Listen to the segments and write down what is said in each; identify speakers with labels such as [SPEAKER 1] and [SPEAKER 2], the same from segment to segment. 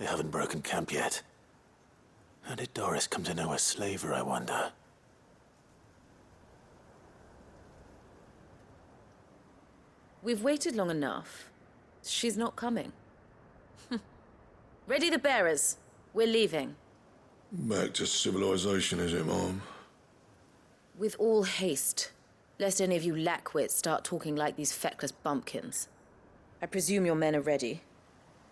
[SPEAKER 1] They haven't broken camp yet. How did Doris come to know a slaver, I wonder?
[SPEAKER 2] We've waited long enough. She's not coming. Ready the bearers. We're leaving.
[SPEAKER 3] Back to civilization, is it, Mom?
[SPEAKER 2] With all haste, lest any of you lackwits start talking like these feckless bumpkins. I presume your men are ready.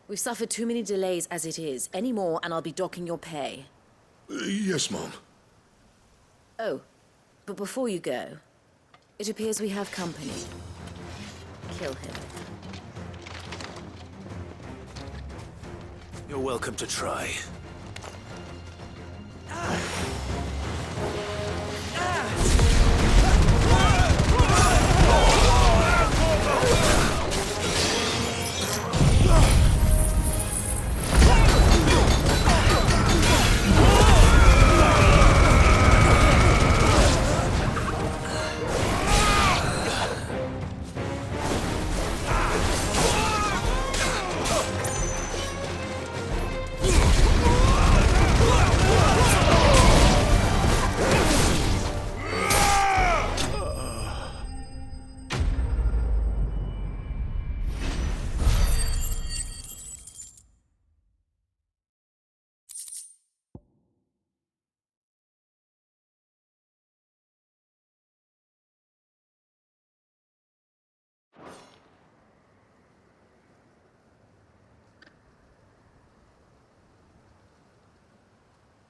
[SPEAKER 2] We've suffered too many delays as it is. Any more, and I'll be docking your pay.
[SPEAKER 3] Yes, Mom.
[SPEAKER 2] Oh, but before you go, it appears we have company. Kill him.
[SPEAKER 1] You're welcome to try.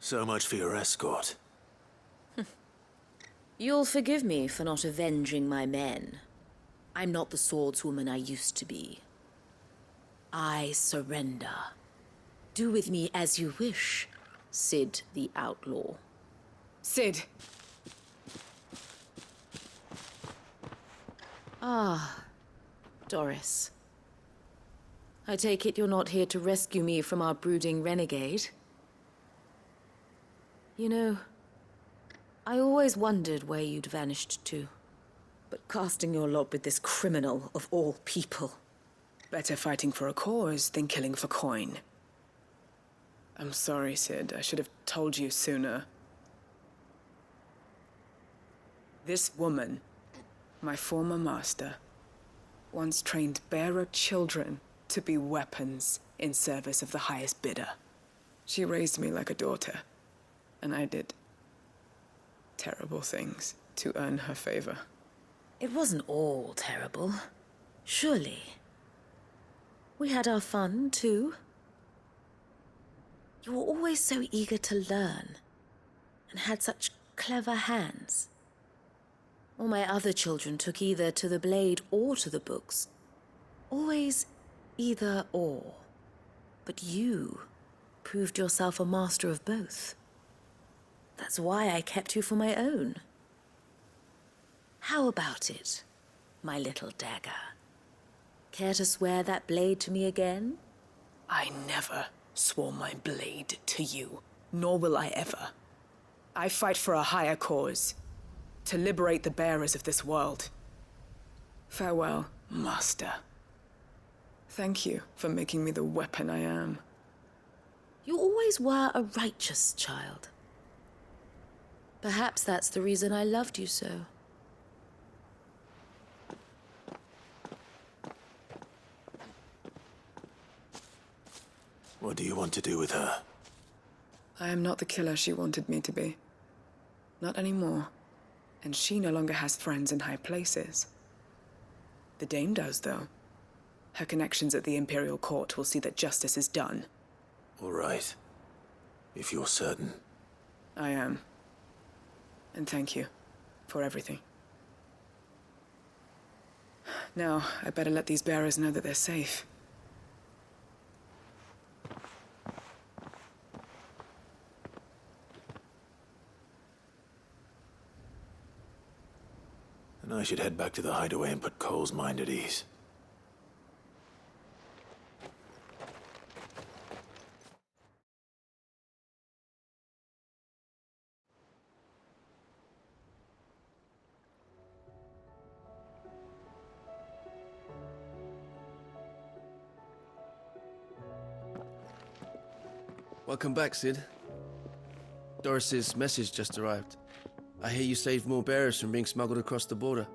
[SPEAKER 1] So much for your escort.
[SPEAKER 2] You'll forgive me for not avenging my men. I'm not the swordswoman I used to be. I surrender. Do with me as you wish, Sid the Outlaw.
[SPEAKER 4] Sid.
[SPEAKER 2] Ah, Doris. I take it you're not here to rescue me from our brooding renegade? You know, I always wondered where you'd vanished to. But casting your lot with this criminal of all people...
[SPEAKER 4] Better fighting for a cause than killing for coin. I'm sorry, Sid. I should have told you sooner. This woman, my former master, once trained bearer children to be weapons in service of the highest bidder. She raised me like a daughter. And I did terrible things to earn her favor.
[SPEAKER 2] It wasn't all terrible, surely. We had our fun, too. You were always so eager to learn, and had such clever hands. All my other children took either to the blade or to the books. Always either or. But you proved yourself a master of both. That's why I kept you for my own. How about it, my little dagger? Care to swear that blade to me again?
[SPEAKER 4] I never swore my blade to you, nor will I ever. I fight for a higher cause, to liberate the bearers of this world. Farewell, Master. Thank you for making me the weapon I am.
[SPEAKER 2] You always were a righteous child. Perhaps that's the reason I loved you so.
[SPEAKER 1] What do you want to do with her?
[SPEAKER 4] I am not the killer she wanted me to be. Not anymore. And she no longer has friends in high places. The Dame does, though. Her connections at the Imperial Court will see that justice is done.
[SPEAKER 1] All right. If you're certain.
[SPEAKER 4] I am. And thank you for everything. Now, I better let these bearers know that they're safe.
[SPEAKER 1] And I should head back to the hideaway and put Cole's mind at ease.
[SPEAKER 5] Welcome back, Sid. Doris's message just arrived. I hear you saved more bearers from being smuggled across the border.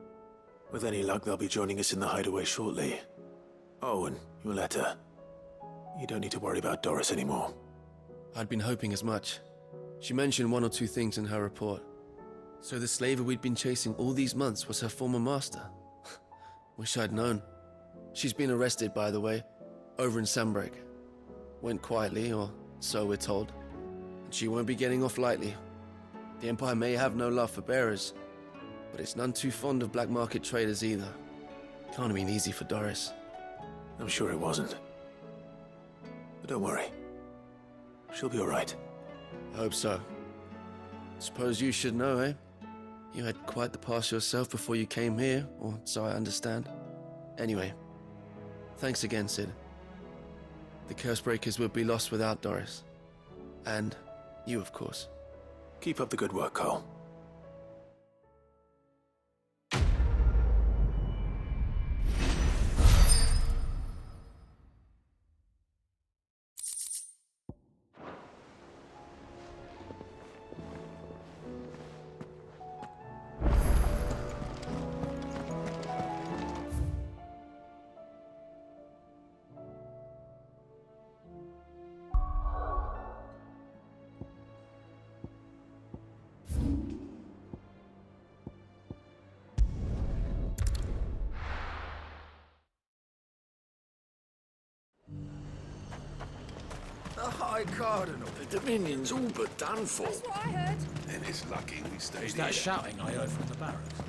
[SPEAKER 1] With any luck, they'll be joining us in the hideaway shortly. Oh, and your letter. You don't need to worry about Doris anymore.
[SPEAKER 5] I'd been hoping as much. She mentioned one or two things in her report. So the slaver we'd been chasing all these months was her former master. Wish I'd known. She's been arrested, by the way, over in Sambrek. Went quietly, or so we're told. And she won't be getting off lightly. The Empire may have no love for bearers, but it's none too fond of black market traders either. Can't have been easy for Doris.
[SPEAKER 1] I'm sure it wasn't. But don't worry. She'll be all right.
[SPEAKER 5] I hope so. Suppose you should know, eh? You had quite the past yourself before you came here, or so I understand. Anyway, thanks again, Sid. The Cursebreakers would be lost without Doris. And you, of course.
[SPEAKER 1] Keep up the good work, Cole.
[SPEAKER 3] The High Cardinal. The Dominion's all but done for.
[SPEAKER 6] That's what I heard.
[SPEAKER 3] Then it's lucky we stayed
[SPEAKER 7] Is
[SPEAKER 3] here.
[SPEAKER 7] that shouting I heard from the barracks?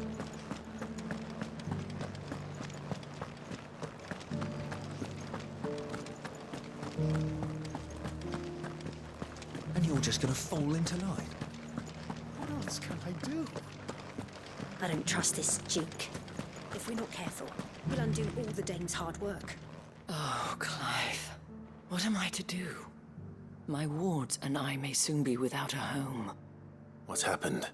[SPEAKER 7] And you're just gonna fall into line? What else can I do?
[SPEAKER 6] I don't trust this Duke. If we're not careful, we'll undo all the dame's hard work.
[SPEAKER 4] Oh, Clive. What am I to do? My wards and I may soon be without a home.
[SPEAKER 1] What's happened?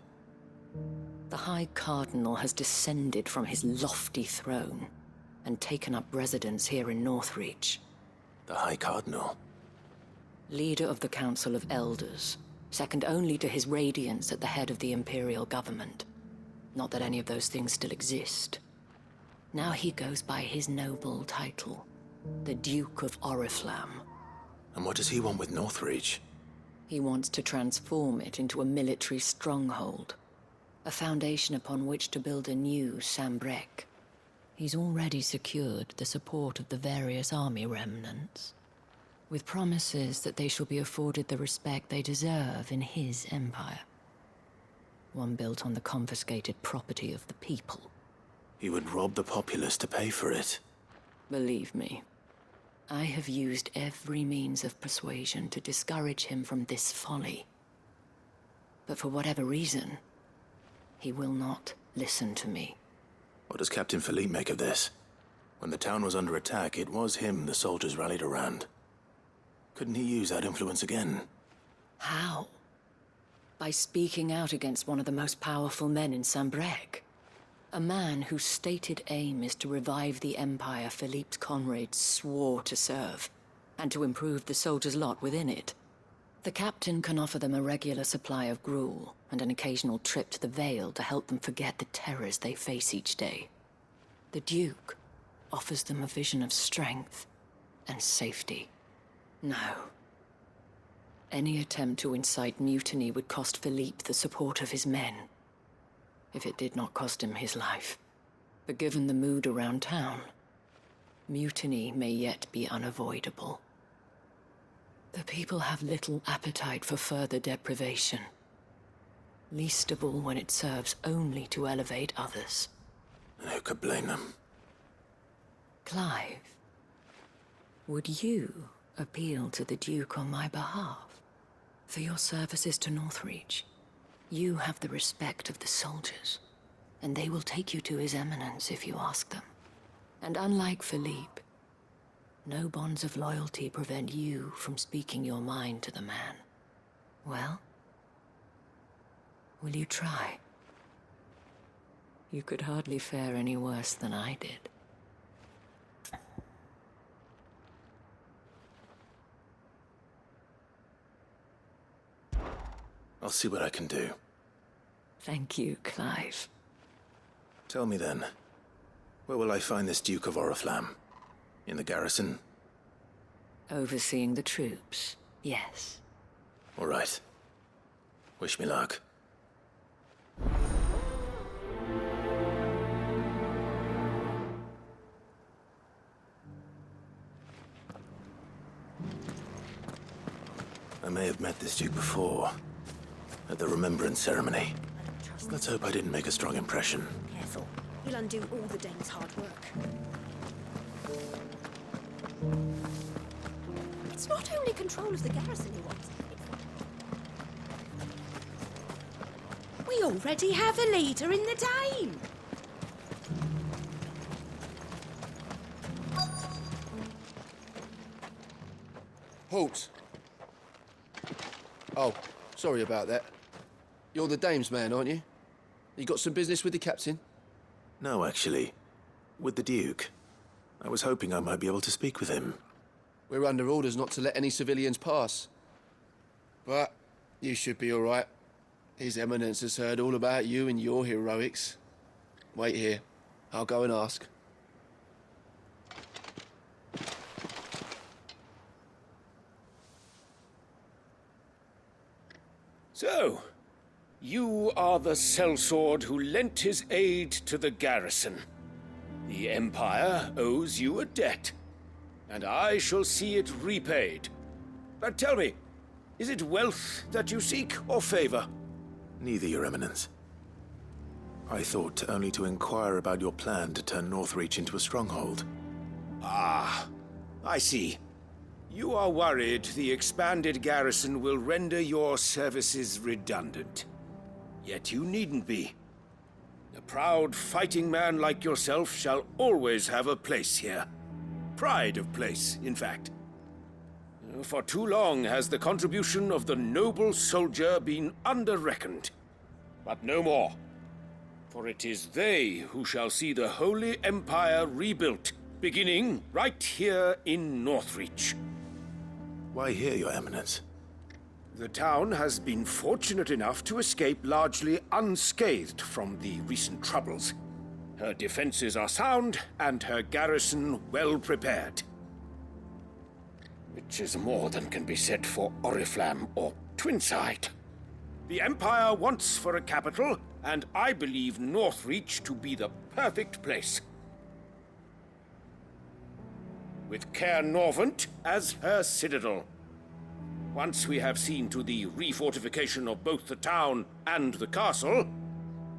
[SPEAKER 4] The High Cardinal has descended from his lofty throne and taken up residence here in Northreach.
[SPEAKER 1] The High Cardinal?
[SPEAKER 4] Leader of the Council of Elders, second only to his Radiance at the head of the Imperial government. Not that any of those things still exist. Now he goes by his noble title, the Duke of Oriflamme.
[SPEAKER 1] And what does he want with Northreach?
[SPEAKER 4] He wants to transform it into a military stronghold, a foundation upon which to build a new Sambrek. He's already secured the support of the various army remnants, with promises that they shall be afforded the respect they deserve in his empire. One built on the confiscated property of the people.
[SPEAKER 1] He would rob the populace to pay for it.
[SPEAKER 4] Believe me, I have used every means of persuasion to discourage him from this folly. But for whatever reason, he will not listen to me.
[SPEAKER 1] What does Captain Philippe make of this? When the town was under attack, it was him the soldiers rallied around. Couldn't he use that influence again?
[SPEAKER 4] How? By speaking out against one of the most powerful men in Sambrek. A man whose stated aim is to revive the empire Philippe's comrades swore to serve, and to improve the soldiers' lot within it. The captain can offer them a regular supply of gruel, and an occasional trip to the Vale to help them forget the terrors they face each day. The Duke offers them a vision of strength and safety. No. Any attempt to incite mutiny would cost Philippe the support of his men, if it did not cost him his life. But given the mood around town, mutiny may yet be unavoidable. The people have little appetite for further deprivation, least of all when it serves only to elevate others.
[SPEAKER 1] And who could blame them?
[SPEAKER 4] Clive, would you appeal to the Duke on my behalf? For your services to Northreach, you have the respect of the soldiers, and they will take you to His Eminence if you ask them. And unlike Philippe, no bonds of loyalty prevent you from speaking your mind to the man. Well, will you try? You could hardly fare any worse than I did.
[SPEAKER 1] I'll see what I can do.
[SPEAKER 8] Thank you, Clive.
[SPEAKER 1] Tell me then, where will I find this Duke of Oriflamme? In the garrison?
[SPEAKER 8] Overseeing the troops, yes.
[SPEAKER 1] All right. Wish me luck. I may have met this Duke before, at the Remembrance Ceremony. Let's hope I didn't make a strong impression.
[SPEAKER 6] Careful. You'll undo all the Dane's hard work. It's not only control of the garrison he wants.
[SPEAKER 2] We already have a leader in the Dane.
[SPEAKER 5] Halt! Oh, sorry about that. You're the dame's man, aren't you? You got some business with the captain?
[SPEAKER 1] No, actually. With the Duke. I was hoping I might be able to speak with him.
[SPEAKER 5] We're under orders not to let any civilians pass. But you should be all right. His Eminence has heard all about you and your heroics. Wait here. I'll go and ask.
[SPEAKER 9] So, you are the sellsword who lent his aid to the garrison. The Empire owes you a debt, and I shall see it repaid. But tell me, is it wealth that you seek, or favor?
[SPEAKER 1] Neither, Your Eminence. I thought only to inquire about your plan to turn Northreach into a stronghold.
[SPEAKER 9] Ah, I see. You are worried the expanded garrison will render your services redundant. Yet you needn't be. A proud fighting man like yourself shall always have a place here. Pride of place, in fact. For too long has the contribution of the noble soldier been under-reckoned. But no more. For it is they who shall see the Holy Empire rebuilt, beginning right here in Northreach.
[SPEAKER 1] Why here, Your Eminence?
[SPEAKER 9] The town has been fortunate enough to escape largely unscathed from the recent troubles. Her defenses are sound, and her garrison well prepared. Which is more than can be said for Oriflamme or Twinside. The Empire wants for a capital, and I believe Northreach to be the perfect place. With Caer Norvent as her citadel. Once we have seen to the refortification of both the town and the castle,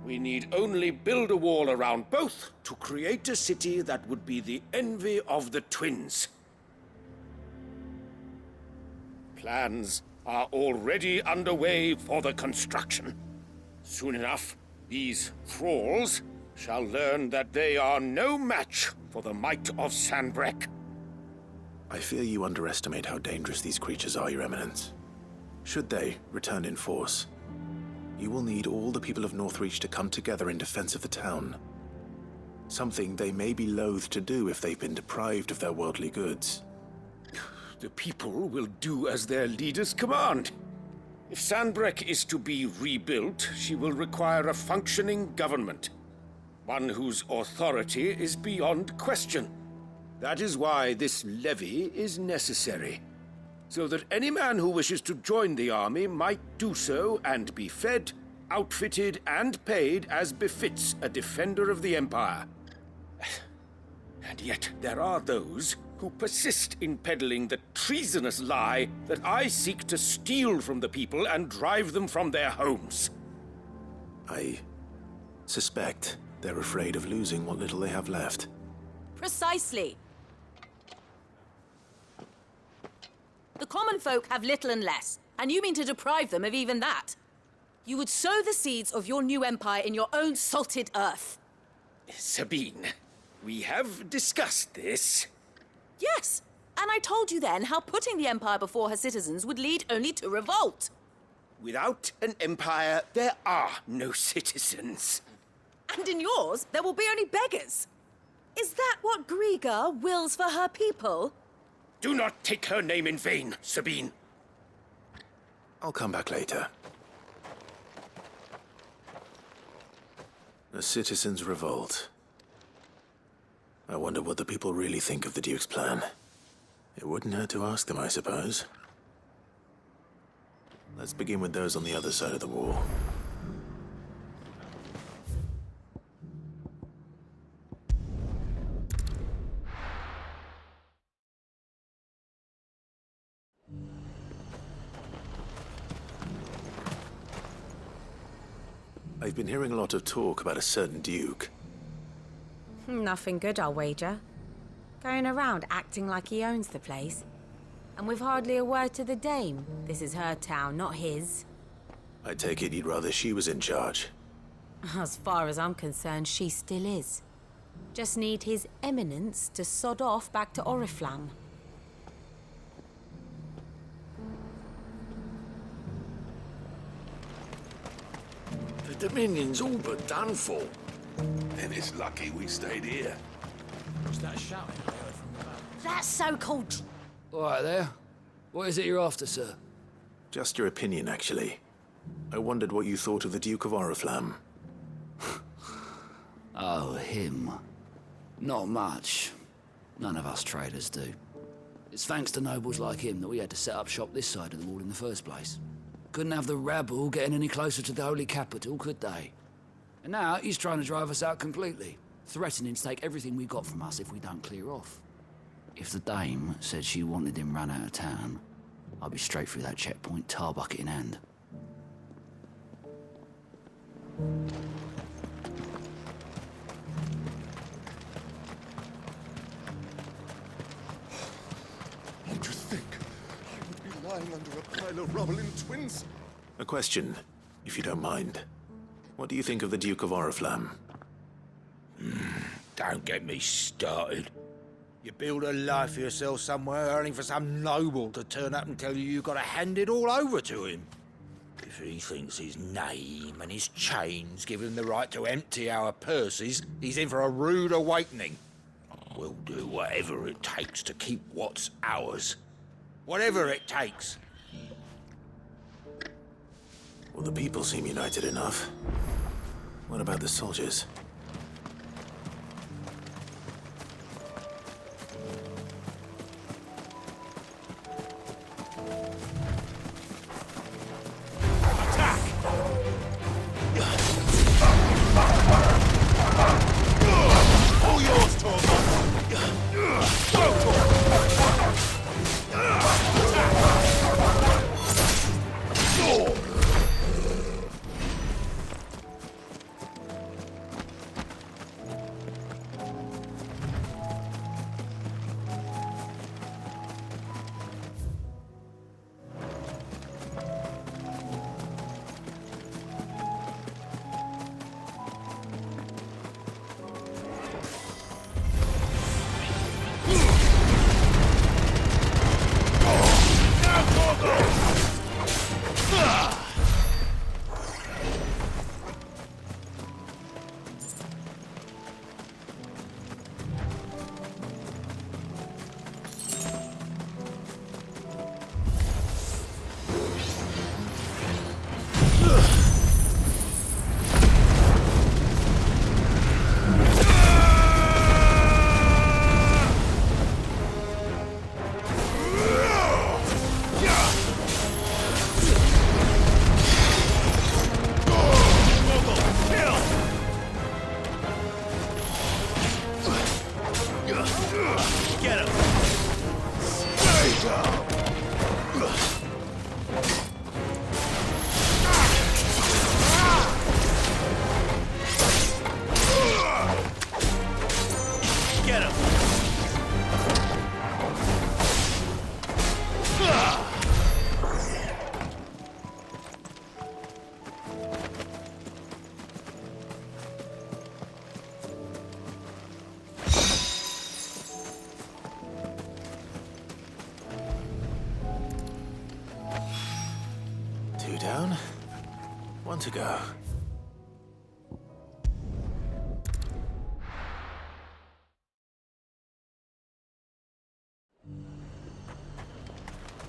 [SPEAKER 9] we need only build a wall around both to create a city that would be the envy of the twins. Plans are already underway for the construction. Soon enough, these thralls shall learn that they are no match for the might of Sanbreque.
[SPEAKER 1] I fear you underestimate how dangerous these creatures are, Your Eminence. Should they return in force, you will need all the people of Northreach to come together in defense of the town. Something they may be loath to do if they've been deprived of their worldly goods.
[SPEAKER 9] The people will do as their leaders command. If Sanbreque is to be rebuilt, she will require a functioning government. One whose authority is beyond question. That is why this levy is necessary. So that any man who wishes to join the army might do so and be fed, outfitted, and paid as befits a defender of the Empire. And yet there are those who persist in peddling the treasonous lie that I seek to steal from the people and drive them from their homes.
[SPEAKER 1] I suspect they're afraid of losing what little they have left.
[SPEAKER 10] Precisely. The common folk have little and less, and you mean to deprive them of even that. You would sow the seeds of your new empire in your own salted earth.
[SPEAKER 9] Sabine, we have discussed this.
[SPEAKER 10] Yes, and I told you then how putting the empire before her citizens would lead only to revolt.
[SPEAKER 9] Without an empire, there are no citizens.
[SPEAKER 10] And in yours, there will be only beggars. Is that what Griga wills for her people?
[SPEAKER 9] Do not take her name in vain, Sabine.
[SPEAKER 1] I'll come back later. A citizen's revolt. I wonder what the people really think of the Duke's plan. It wouldn't hurt to ask them, I suppose. Let's begin with those on the other side of the wall. I've been hearing a lot of talk about a certain Duke.
[SPEAKER 11] Nothing good, I'll wager. Going around acting like he owns the place. And with hardly a word to the dame. This is her town, not his.
[SPEAKER 1] I take it you'd rather she was in charge.
[SPEAKER 11] As far as I'm concerned, she still is. Just need his eminence to sod off back to Oriflamme.
[SPEAKER 3] The Dominion's all but done for.
[SPEAKER 12] Then it's lucky we stayed here.
[SPEAKER 7] Was that shouting I heard from the barracks?
[SPEAKER 6] That so-called...
[SPEAKER 13] All right there. What is it you're after, sir?
[SPEAKER 1] Just your opinion, actually. I wondered what you thought of the Duke of Oriflamme.
[SPEAKER 13] Oh, him. Not much. None of us traders do. It's thanks to nobles like him that we had to set up shop this side of the wall in the first place. Couldn't have the rabble getting any closer to the holy capital, could they? And now he's trying to drive us out completely, threatening to take everything we got from us if we don't clear off. If the dame said she wanted him run out of town, I'd be straight through that checkpoint, tar bucket in hand.
[SPEAKER 12] You'd just think he would be lying under a pile of rubble in Twins.
[SPEAKER 1] A question, if you don't mind. What do you think of the Duke of Oriflamme?
[SPEAKER 14] Don't get me started. You build a life for yourself somewhere, only for some noble to turn up and tell you you've got to hand it all over to him. If he thinks his name and his chains give him the right to empty our purses, he's in for a rude awakening. We'll do whatever it takes to keep what's ours. Whatever it takes.
[SPEAKER 1] Well, the people seem united enough. What about the soldiers? Two down, one to go.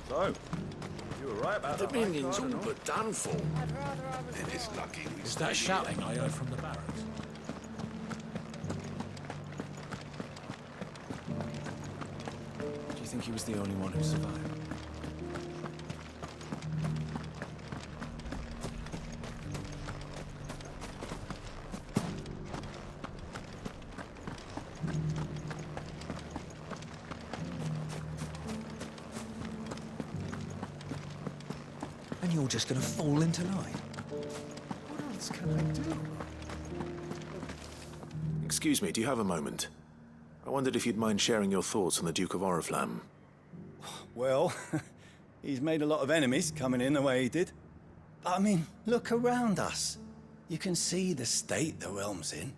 [SPEAKER 3] So, you were right about the Dominion's all but done for.
[SPEAKER 12] Then it's lucky we
[SPEAKER 7] Was
[SPEAKER 12] stayed
[SPEAKER 7] that shouting I heard from the barracks?
[SPEAKER 15] think he was the only one who survived.
[SPEAKER 7] And you're just gonna fall into line.
[SPEAKER 15] What else can I do?
[SPEAKER 1] Excuse me, do you have a moment? I wondered if you'd mind sharing your thoughts on the Duke of Oriflamme.
[SPEAKER 16] Well, he's made a lot of enemies coming in the way he did. But I mean, look around us. You can see the state the realm's in.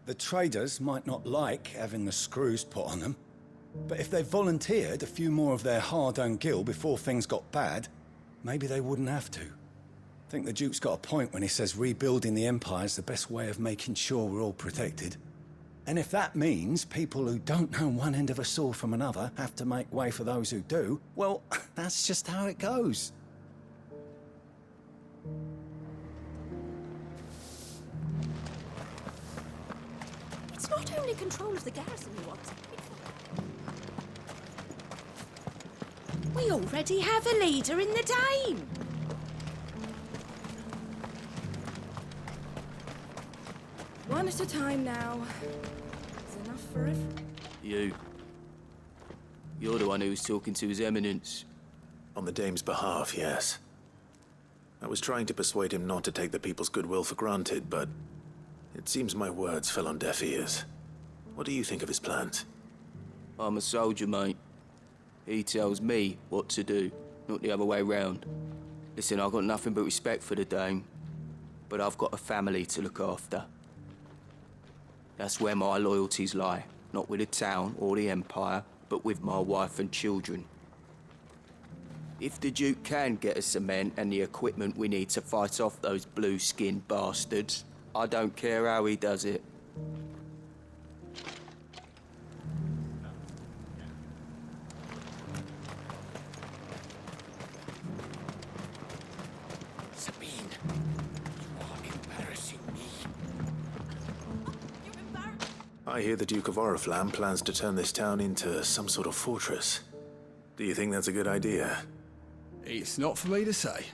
[SPEAKER 16] The traders might not like having the screws put on them, but if they volunteered a few more of their hard-earned gil before things got bad, maybe they wouldn't have to. I think the Duke's got a point when he says rebuilding the Empire's the best way of making sure we're all protected. And if that means people who don't know one end of a sword from another have to make way for those who do, well, that's just how it goes.
[SPEAKER 6] It's not only control of the garrison he wants.
[SPEAKER 2] We already have a leader in the Dame.
[SPEAKER 4] One at a time now. Is enough for everyone.
[SPEAKER 17] You're the one who was talking to His Eminence.
[SPEAKER 1] On the Dame's behalf, yes. I was trying to persuade him not to take the people's goodwill for granted, but it seems my words fell on deaf ears. What do you think of his plans?
[SPEAKER 17] I'm a soldier, mate. He tells me what to do, not the other way round. Listen, I've got nothing but respect for the Dame, but I've got a family to look after. That's where my loyalties lie, not with the town or the Empire, but with my wife and children. If the Duke can get us cement and the equipment we need to fight off those blue-skinned bastards, I don't care how he does it.
[SPEAKER 9] Sabine, you are embarrassing me.
[SPEAKER 1] I hear the Duke of Oriflamme plans to turn this town into some sort of fortress. Do you think that's a good idea?
[SPEAKER 18] It's not for me to say.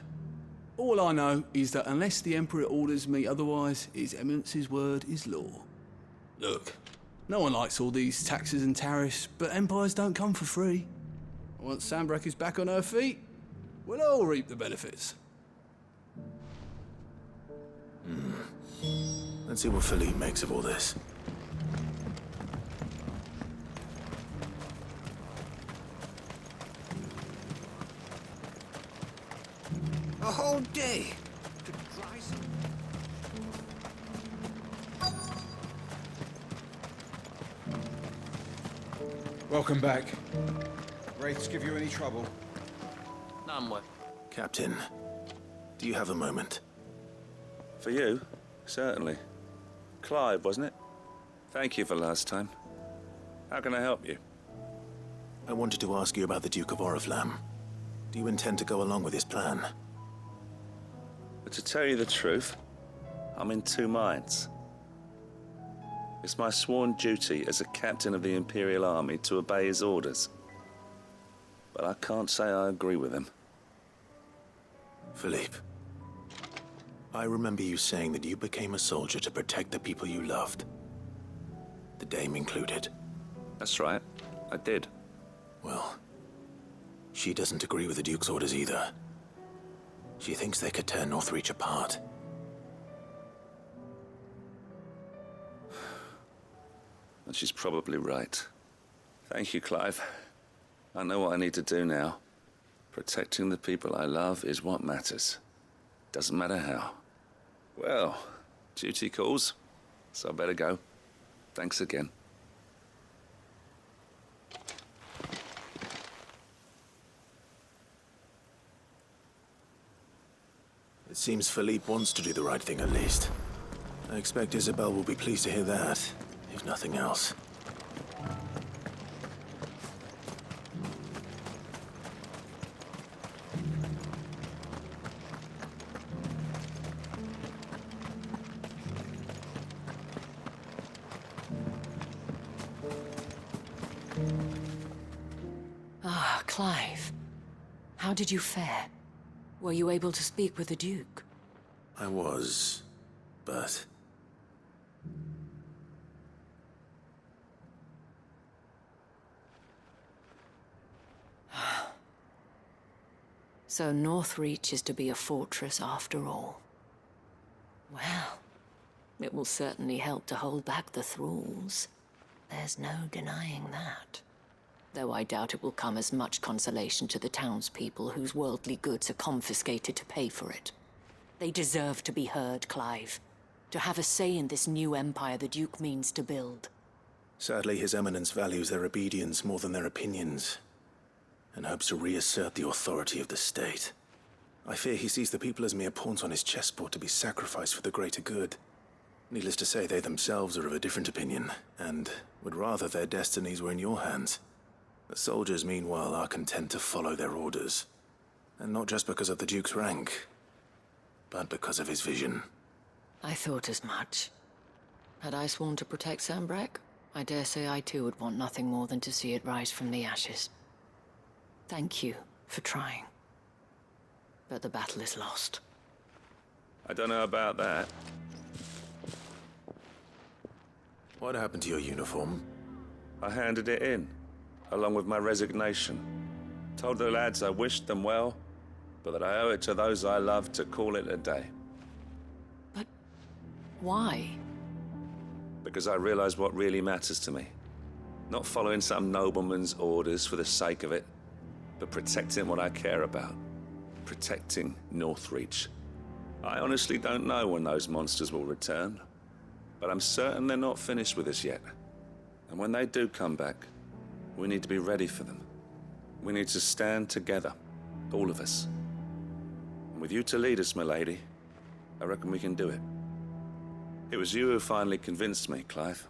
[SPEAKER 18] All I know is that unless the Emperor orders me otherwise, His Eminence's word is law. Look, no one likes all these taxes and tariffs, but empires don't come for free. Once Sanbreque is back on her feet, we'll all reap the benefits.
[SPEAKER 1] Let's see what Philippe makes of all this.
[SPEAKER 14] A whole day to dry some...
[SPEAKER 19] Welcome back. Wraiths give you any trouble?
[SPEAKER 17] None, what?
[SPEAKER 1] Captain, do you have a moment?
[SPEAKER 20] For you? Certainly. Clive, wasn't it? Thank you for last time. How can I help you?
[SPEAKER 1] I wanted to ask you about the Duke of Oriflamme. Do you intend to go along with his plan?
[SPEAKER 20] But to tell you the truth, I'm in two minds. It's my sworn duty as a captain of the Imperial Army to obey his orders. But I can't say I agree with him.
[SPEAKER 1] Philippe, I remember you saying that you became a soldier to protect the people you loved. The Dame included.
[SPEAKER 20] That's right, I did.
[SPEAKER 1] Well, she doesn't agree with the Duke's orders either. She thinks they could tear Northreach apart.
[SPEAKER 20] And she's probably right. Thank you, Clive. I know what I need to do now. Protecting the people I love is what matters. Doesn't matter how. Well, duty calls, so I better go. Thanks again.
[SPEAKER 1] It seems Philippe wants to do the right thing at least. I expect Isabel will be pleased to hear that, if nothing else.
[SPEAKER 8] Clive, how did you fare? Were you able to speak with the Duke?
[SPEAKER 1] I was, but...
[SPEAKER 8] So Northreach is to be a fortress after all. Well, it will certainly help to hold back the thralls. There's no denying that. Though I doubt it will come as much consolation to the townspeople whose worldly goods are confiscated to pay for it. They deserve to be heard, Clive. To have a say in this new empire the Duke means to build.
[SPEAKER 1] Sadly, His Eminence values their obedience more than their opinions, and hopes to reassert the authority of the state. I fear he sees the people as mere pawns on his chessboard to be sacrificed for the greater good. Needless to say, they themselves are of a different opinion, and would rather their destinies were in your hands. The soldiers, meanwhile, are content to follow their orders. And not just because of the Duke's rank, but because of his vision.
[SPEAKER 8] I thought as much. Had I sworn to protect Sanbreque, I dare say I too would want nothing more than to see it rise from the ashes. Thank you for trying. But the battle is lost.
[SPEAKER 20] I don't know about that.
[SPEAKER 1] What happened to your uniform?
[SPEAKER 20] I handed it in, along with my resignation. Told the lads I wished them well, but that I owe it to those I love to call it a day.
[SPEAKER 8] But why?
[SPEAKER 20] Because I realize what really matters to me. Not following some nobleman's orders for the sake of it, but protecting what I care about. Protecting Northreach. I honestly don't know when those monsters will return, but I'm certain they're not finished with us yet. And when they do come back, we need to be ready for them. We need to stand together, all of us. And with you to lead us, milady, I reckon we can do it. It was you who finally convinced me, Clive.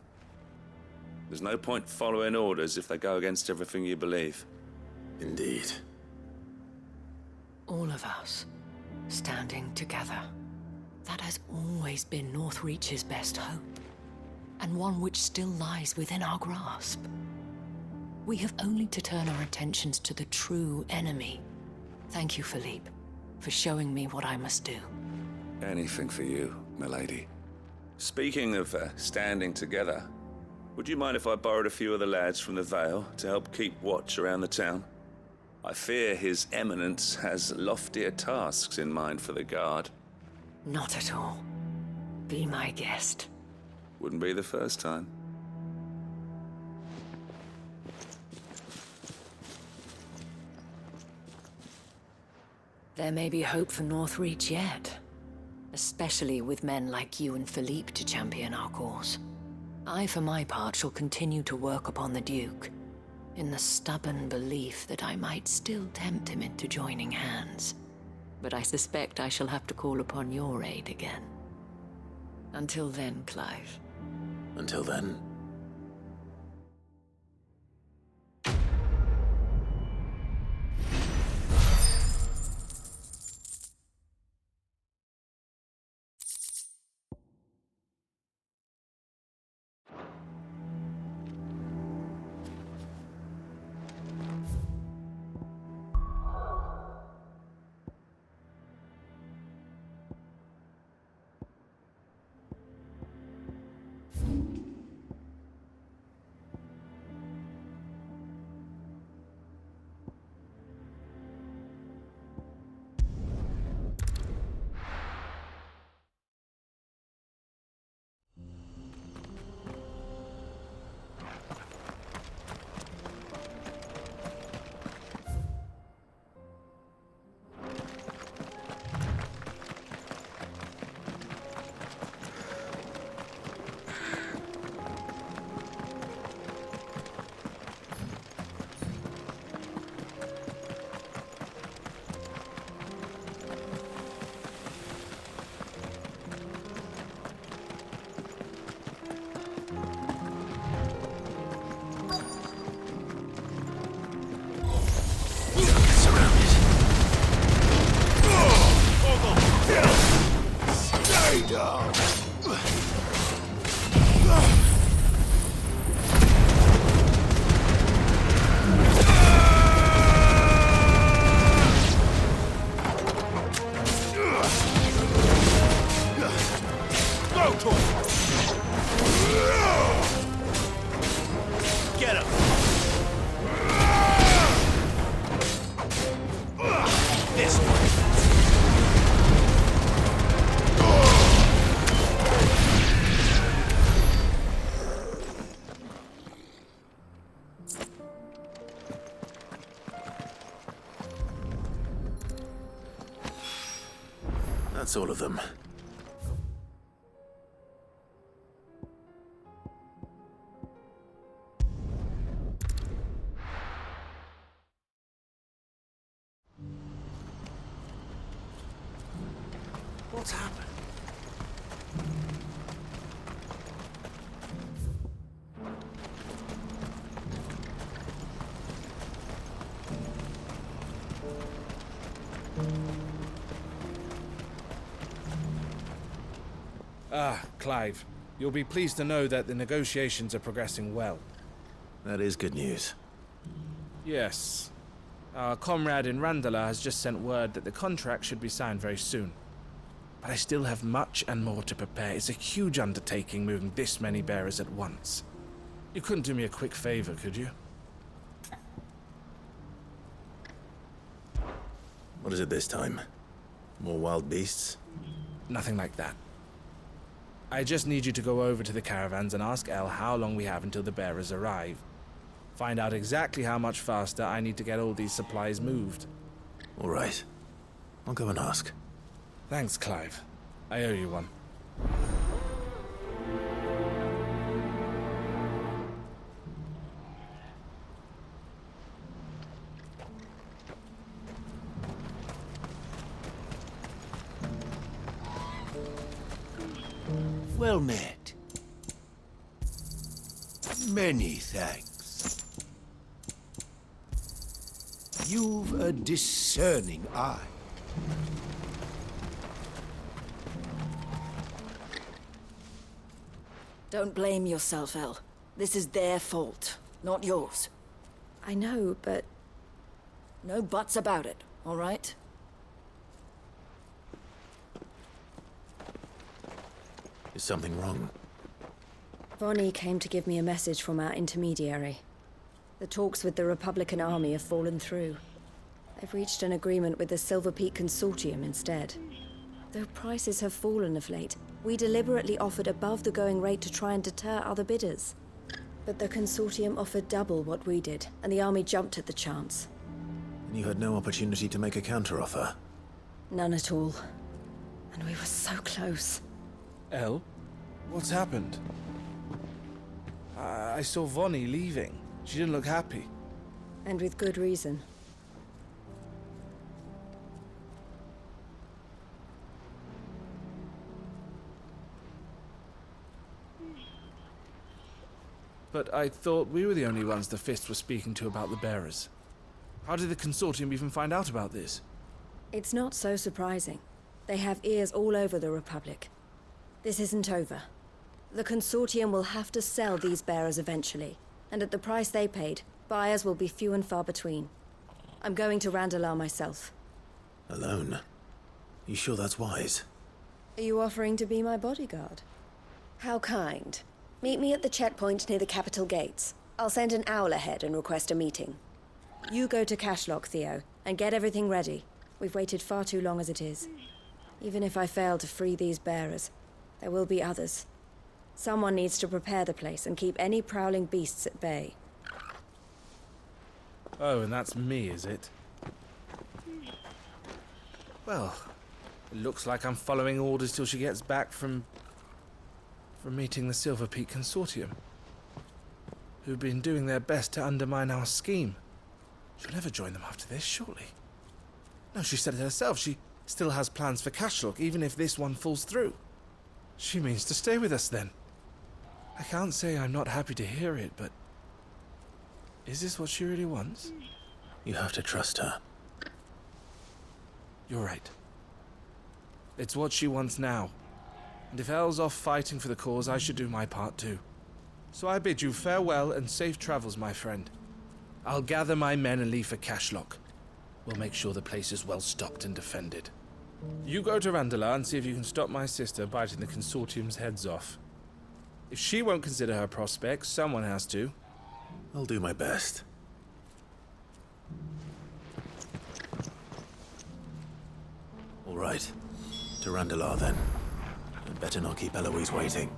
[SPEAKER 20] There's no point following orders if they go against everything you believe.
[SPEAKER 1] Indeed.
[SPEAKER 8] All of us, standing together. That has always been Northreach's best hope, and one which still lies within our grasp. We have only to turn our attentions to the true enemy. Thank you, Philippe, for showing me what I must do.
[SPEAKER 20] Anything for you, milady. Speaking of standing together, would you mind if I borrowed a few of the lads from the Vale to help keep watch around the town? I fear His Eminence has loftier tasks in mind for the guard.
[SPEAKER 8] Not at all. Be my guest.
[SPEAKER 20] Wouldn't be the first time.
[SPEAKER 8] There may be hope for Northreach yet. Especially with men like you and Philippe to champion our cause. I, for my part, shall continue to work upon the Duke, in the stubborn belief that I might still tempt him into joining hands. But I suspect I shall have to call upon your aid again. Until then, Clive.
[SPEAKER 1] Until then. That's all of them.
[SPEAKER 3] What's happened?
[SPEAKER 19] Ah, Clive. You'll be pleased to know that the negotiations are progressing well.
[SPEAKER 1] That is good news.
[SPEAKER 19] Yes. Our comrade in Randala has just sent word that the contract should be signed very soon. But I still have much and more to prepare. It's a huge undertaking moving this many bearers at once. You couldn't do me a quick favor, could you?
[SPEAKER 1] What is it this time? More wild beasts?
[SPEAKER 19] Nothing like that. I just need you to go over to the caravans and ask El how long we have until the bearers arrive. Find out exactly how much faster I need to get all these supplies moved.
[SPEAKER 1] All right. I'll go and ask.
[SPEAKER 19] Thanks, Clive. I owe you one.
[SPEAKER 14] Well met. Many thanks. You've a discerning eye.
[SPEAKER 8] Don't blame yourself, El. This is their fault, not yours.
[SPEAKER 6] I know, but...
[SPEAKER 8] No buts about it, all right?
[SPEAKER 1] Is something wrong?
[SPEAKER 6] Vonnie came to give me a message from our intermediary. The talks with the Republican army have fallen through. They've reached an agreement with the Silver Peak Consortium instead. Though prices have fallen of late, we deliberately offered above the going rate to try and deter other bidders. But the Consortium offered double what we did, and the army jumped at the chance.
[SPEAKER 1] And you had no opportunity to make a counteroffer?
[SPEAKER 6] None at all. And we were so close.
[SPEAKER 19] El? What's happened? I saw Vonnie leaving. She didn't look happy.
[SPEAKER 6] And with good reason.
[SPEAKER 19] But I thought we were the only ones the Fist was speaking to about the bearers. How did the Consortium even find out about this?
[SPEAKER 6] It's not so surprising. They have ears all over the Republic. This isn't over. The Consortium will have to sell these bearers eventually, and at the price they paid, buyers will be few and far between. I'm going to Randalar myself.
[SPEAKER 1] Alone? You sure that's wise?
[SPEAKER 6] Are you offering to be my bodyguard? How kind. Meet me at the checkpoint near the capital gates. I'll send an owl ahead and request a meeting. You go to Cashlock, Theo, and get everything ready. We've waited far too long as it is. Even if I fail to free these bearers, there will be others. Someone needs to prepare the place and keep any prowling beasts at bay.
[SPEAKER 19] Oh, and that's me, is it? Well, it looks like I'm following orders till she gets back from meeting the Silver Peak Consortium, who've been doing their best to undermine our scheme. She'll never join them after this, surely. No, she said it herself. She still has plans for Cashlock, even if this one falls through. She means to stay with us, then. I can't say I'm not happy to hear it, but... is this what she really wants?
[SPEAKER 1] You have to trust her.
[SPEAKER 19] You're right. It's what she wants now. And if El's off fighting for the cause, I should do my part too. So I bid you farewell and safe travels, my friend. I'll gather my men and leave for Cashlock. We'll make sure the place is well stocked and defended. You go to Randalar and see if you can stop my sister biting the Consortium's heads off. If she won't consider her prospects, someone has to.
[SPEAKER 1] I'll do my best. All right. To Randalar, then. I'd better not keep Eloise waiting.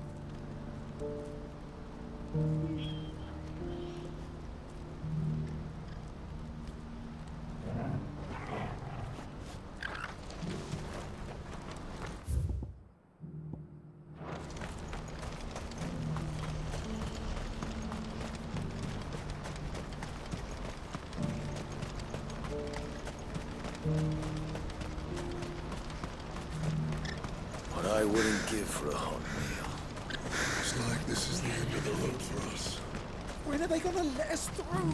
[SPEAKER 3] I wouldn't give for a hot meal.
[SPEAKER 12] Looks like this is the end of the road for us.
[SPEAKER 3] When are they gonna let us through?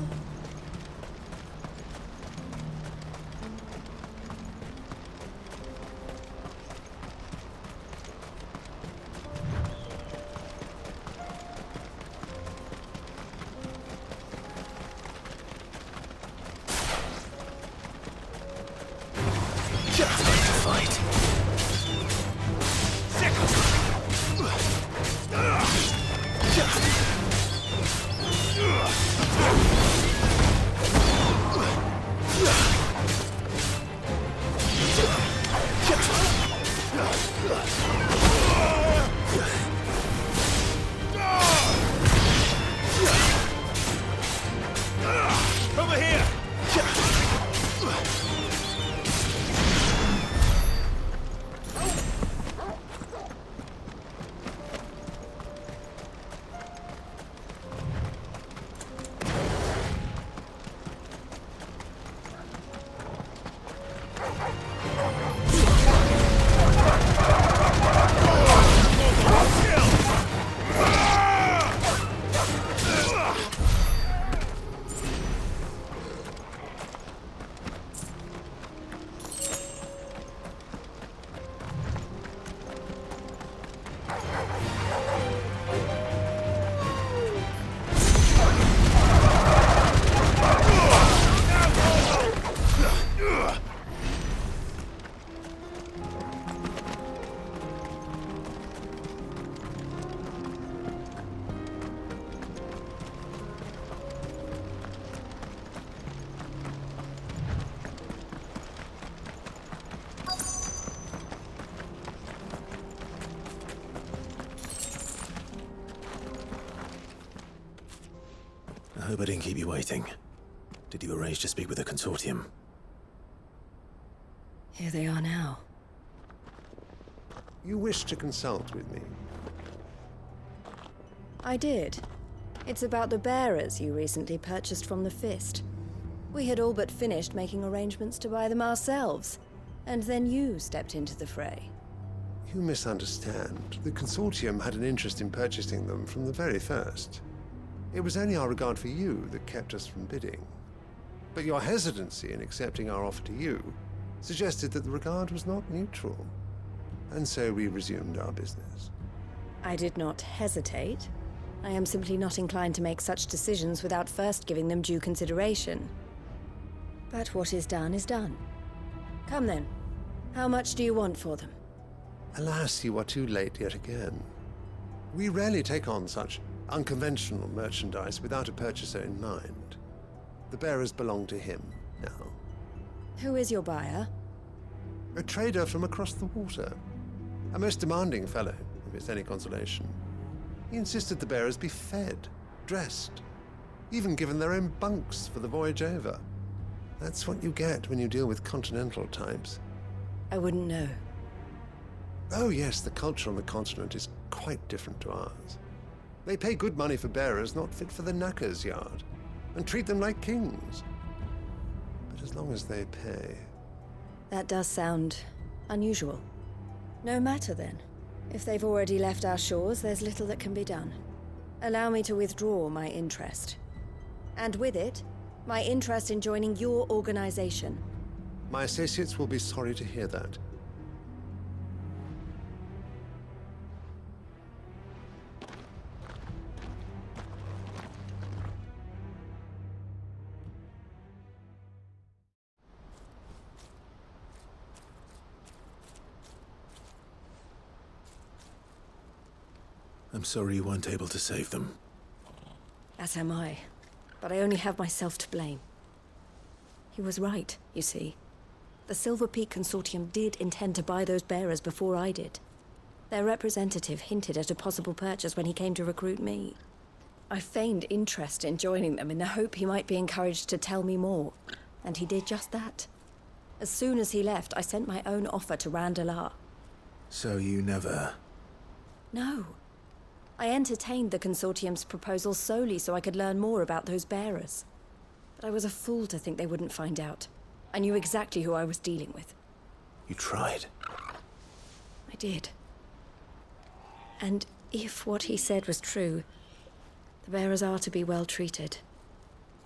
[SPEAKER 3] Over here!
[SPEAKER 1] I hope I didn't keep you waiting. Did you arrange to speak with the consortium?
[SPEAKER 6] Here they are now.
[SPEAKER 21] You wish to consult with me?
[SPEAKER 6] I did. It's about the bearers you recently purchased from the Fist. We had all but finished making arrangements to buy them ourselves, and then you stepped into the fray.
[SPEAKER 21] You misunderstand. The consortium had an interest in purchasing them from the very first. It was only our regard for you that kept us from bidding. But your hesitancy in accepting our offer to you suggested that the regard was not mutual. And so we resumed our business.
[SPEAKER 6] I did not hesitate. I am simply not inclined to make such decisions without first giving them due consideration. But what is done is done. Come then. How much do you want for them?
[SPEAKER 21] Alas, you are too late yet again. We rarely take on such unconventional merchandise without a purchaser in mind. The bearers belong to him now.
[SPEAKER 6] Who is your buyer?
[SPEAKER 21] A trader from across the water. A most demanding fellow, if it's any consolation. He insisted the bearers be fed, dressed, even given their own bunks for the voyage over. That's what you get when you deal with continental types.
[SPEAKER 6] I wouldn't know.
[SPEAKER 21] Oh yes, the culture on the continent is quite different to ours. They pay good money for bearers not fit for the knacker's yard, and treat them like kings. But as long as they pay...
[SPEAKER 6] That does sound unusual. No matter then. If they've already left our shores, there's little that can be done. Allow me to withdraw my interest. And with it, my interest in joining your organization.
[SPEAKER 21] My associates will be sorry to hear that.
[SPEAKER 1] I'm sorry you weren't able to save them.
[SPEAKER 6] As am I. But I only have myself to blame. He was right, you see. The Silver Peak Consortium did intend to buy those bearers before I did. Their representative hinted at a possible purchase when he came to recruit me. I feigned interest in joining them in the hope he might be encouraged to tell me more, and he did just that. As soon as he left, I sent my own offer to Randalar.
[SPEAKER 1] So you never...
[SPEAKER 6] No. I entertained the Consortium's proposal solely so I could learn more about those bearers. But I was a fool to think they wouldn't find out. I knew exactly who I was dealing with.
[SPEAKER 1] You tried.
[SPEAKER 6] I did. And if what he said was true, the bearers are to be well treated.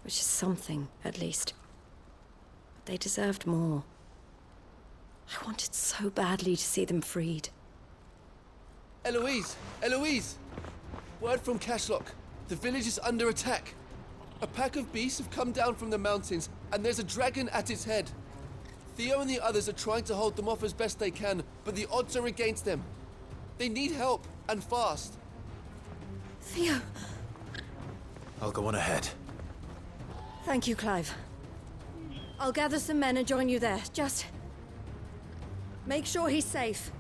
[SPEAKER 6] Which is something, at least. But they deserved more. I wanted so badly to see them freed.
[SPEAKER 5] Eloise! Eloise! Word from Cashlock. The village is under attack. A pack of beasts have come down from the mountains, and there's a dragon at its head. Theo and the others are trying to hold them off as best they can, but the odds are against them. They need help, and fast.
[SPEAKER 6] Theo!
[SPEAKER 1] I'll go on ahead.
[SPEAKER 6] Thank you, Clive. I'll gather some men and join you there. Just... make sure he's safe.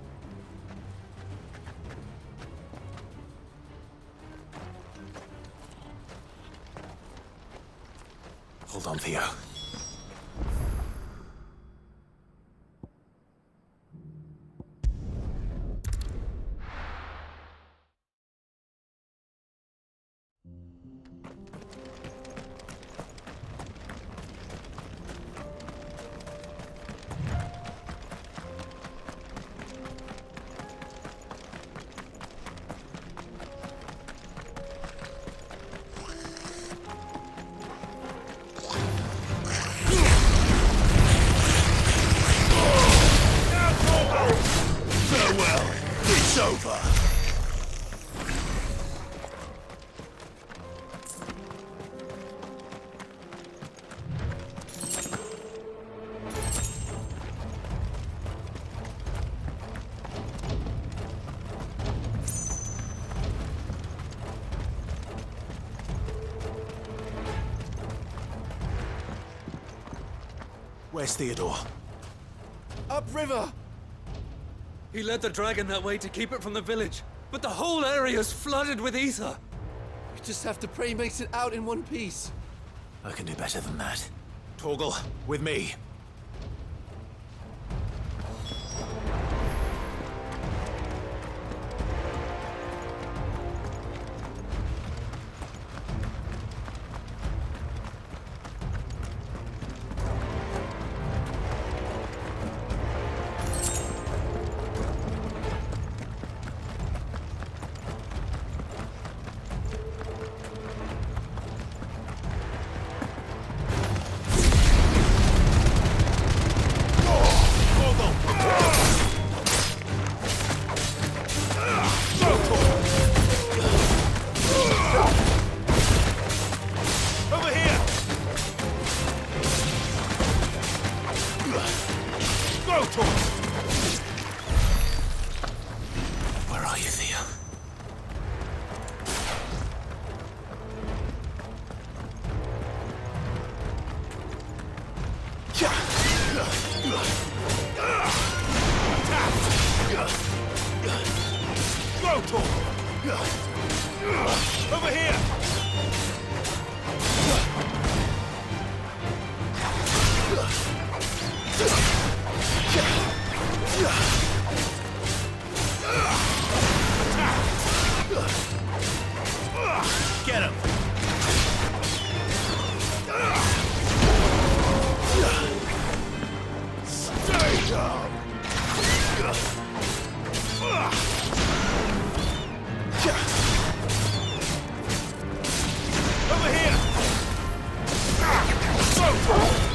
[SPEAKER 1] Hold on, Theo.
[SPEAKER 3] Farewell. It's over.
[SPEAKER 1] Where's Theodore?
[SPEAKER 5] Upriver!
[SPEAKER 22] He led the dragon that way to keep it from the village, but the whole area's flooded with ether.
[SPEAKER 5] We just have to pray he makes it out in one piece.
[SPEAKER 1] I can do better than that. Torgal, with me. Where are you, Theo?
[SPEAKER 3] Over here!
[SPEAKER 1] Get him!
[SPEAKER 3] Stay down! Over here! Go!